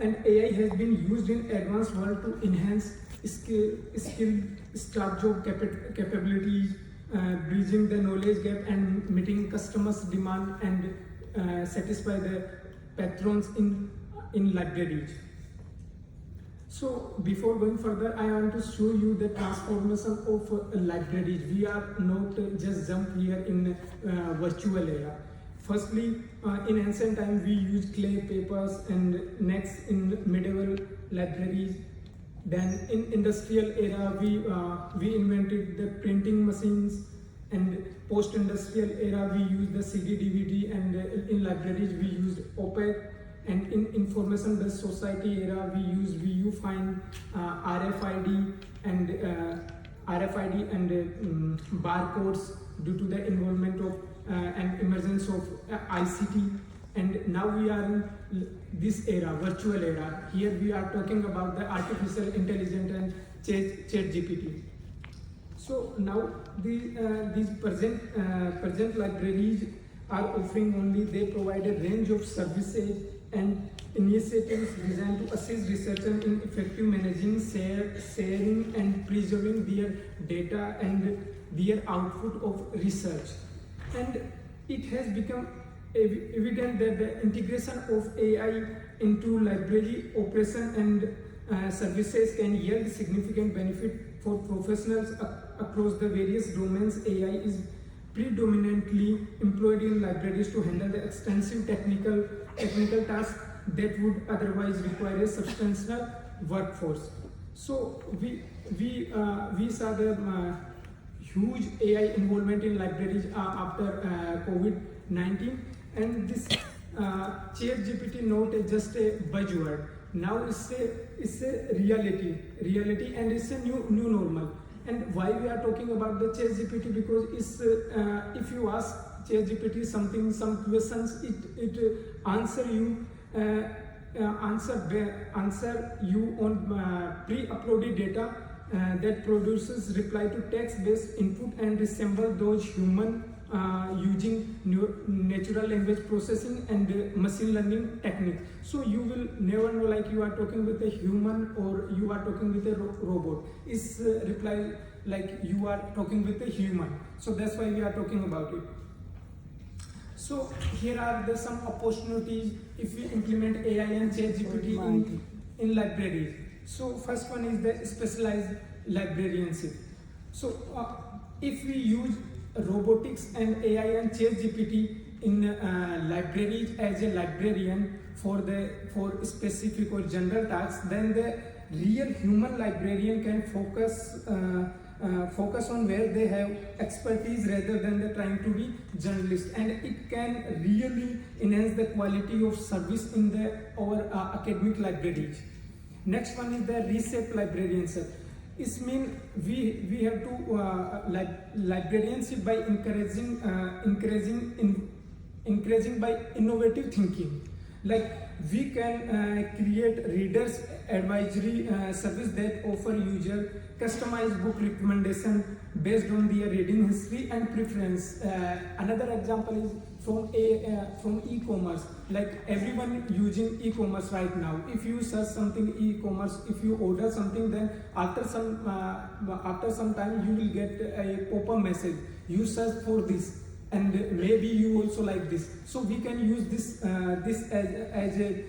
and AI has been used in advanced world to enhance skill staff job capabilities, bridging the knowledge gap and meeting customers' demand and satisfy the patrons in libraries. So before going further, I want to show you the transformation of libraries. We are not just jump here in virtual era. Firstly, in ancient time we used clay papers, and next in medieval libraries. Then in industrial era we invented the printing machines, and post-industrial era we used the CD, DVD, and in libraries we used OPEC. And in information-based society era we use VU-Find, RFID and barcodes due to the involvement of and emergence of ICT. And now we are in this era, virtual era. Here we are talking about the artificial intelligence and ChatGPT. So now these present libraries are offering only, they provide a range of services and initiatives designed to assist researchers in effective managing, sharing and preserving their data and their output of research. And it has become evident that the integration of AI into library operation and services can yield significant benefit for professionals across the various domains. AI is predominantly employed in libraries to handle the extensive technical tasks that would otherwise require a substantial workforce. So we saw the huge AI involvement in libraries after COVID-19, and this ChatGPT not just a buzzword. Now it's a reality, and it's a new normal. And why we are talking about the ChatGPT? Because it's if you ask ChatGPT some questions, it answer you on pre-uploaded data that produces reply to text-based input and resemble those human using natural language processing and machine learning techniques. So you will never know like you are talking with a human or you are talking with a robot. It's reply like you are talking with a human. So that's why we are talking about it. So here are some opportunities if we implement AI and ChatGPT in libraries. So first one is the specialized librarianship. So if we use robotics and AI and ChatGPT in libraries as a librarian for specific or general tasks, then the real human librarian can focus on where they have expertise rather than trying to be journalist, and it can really enhance the quality of service in our academic libraries. Next one is the reshape librarianship. It means we have to librarianship by encouraging by innovative thinking. Like we can create readers advisory service that offer user customized book recommendation based on their reading history and preference. Another example is from e-commerce. Like everyone using e-commerce right now. If you search something e-commerce, if you order something, then after some time you will get a pop-up message. You search for this, and maybe you also like this. So we can use this as a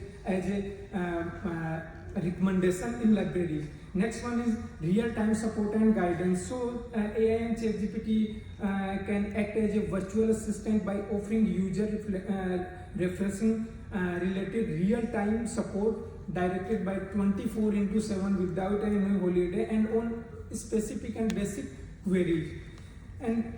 recommendation in libraries. Next one is real-time support and guidance. So AI and ChatGPT can act as a virtual assistant by offering user referencing related real-time support directed by 24/7 without any holiday and on specific and basic queries. And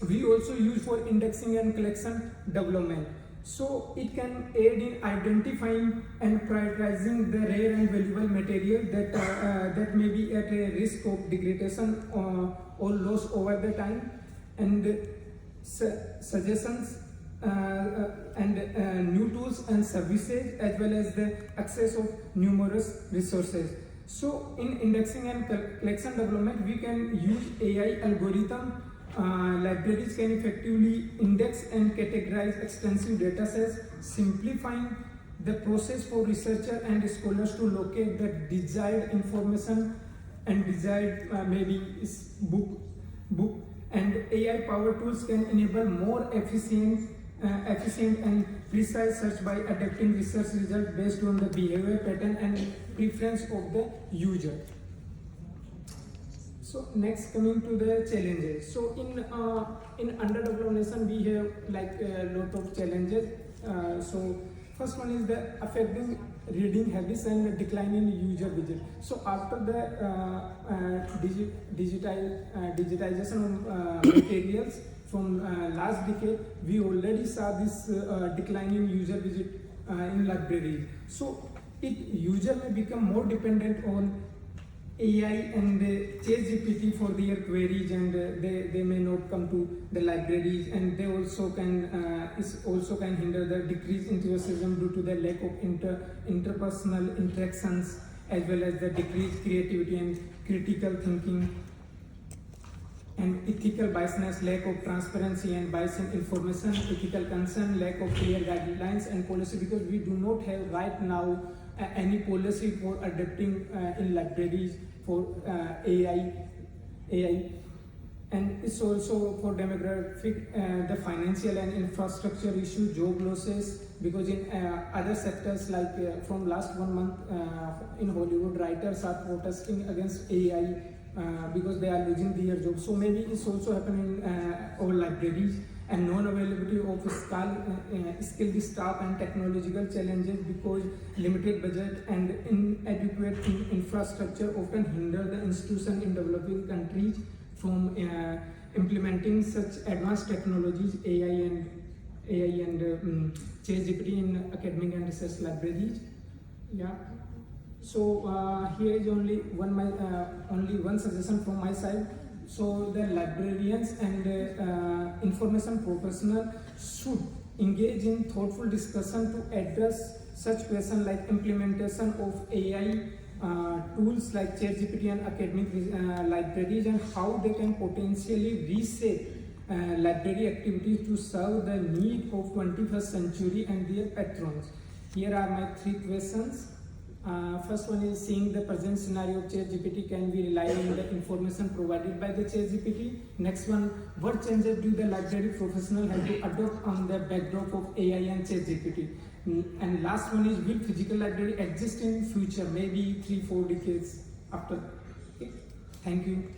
we also use for indexing and collection development. So it can aid in identifying and prioritizing the rare and valuable material that may be at a risk of degradation or loss over the time, and suggestions and new tools and services, as well as the access of numerous resources. So in indexing and collection development, we can use AI algorithm. Libraries can effectively index and categorize extensive data sets, simplifying the process for researcher and scholars to locate the desired information and desired maybe is book and AI powered tools can enable more efficient and precise search by adapting research results based on the behavior pattern and preference of the user. So next, coming to the challenges. So in underdeveloped nation we have like a lot of challenges. So first one is the affecting reading habits and declining user visit. So after the digitization of materials from last decade, we already saw this declining user visit in libraries. So user may become more dependent on AI and ChatGPT for their queries, and they may not come to the libraries, and they also can hinder the decreased enthusiasm due to the lack of interpersonal interactions, as well as the decreased creativity and critical thinking, and ethical biasness, lack of transparency and bias in information, ethical concern, lack of clear guidelines and policy, because we do not have right now any policy for adapting in libraries for AI, and it's also for demographic, the financial and infrastructure issue, job losses, because in other sectors like from last 1 month in Hollywood, writers are protesting against AI because they are losing their jobs. So maybe it's also happening in our libraries, and non-availability of skilled staff and technological challenges, because limited budget and inadequate infrastructure often hinder the institution in developing countries from implementing such advanced technologies, AI and ChatGPT in academic and research libraries. Yeah. So here is only one suggestion from my side. So the librarians and information professionals should engage in thoughtful discussion to address such questions like implementation of AI tools like ChatGPT and academic libraries, and how they can potentially reshape library activities to serve the need of 21st century and their patrons. Here are my 3 questions. First one is, seeing the present scenario of ChatGPT, can we rely on the information provided by the ChatGPT? Next one, what changes do the library professional have to adopt on the backdrop of AI and ChatGPT? And last one is, will physical library exist in future, maybe 3-4 decades after? Okay. Thank you.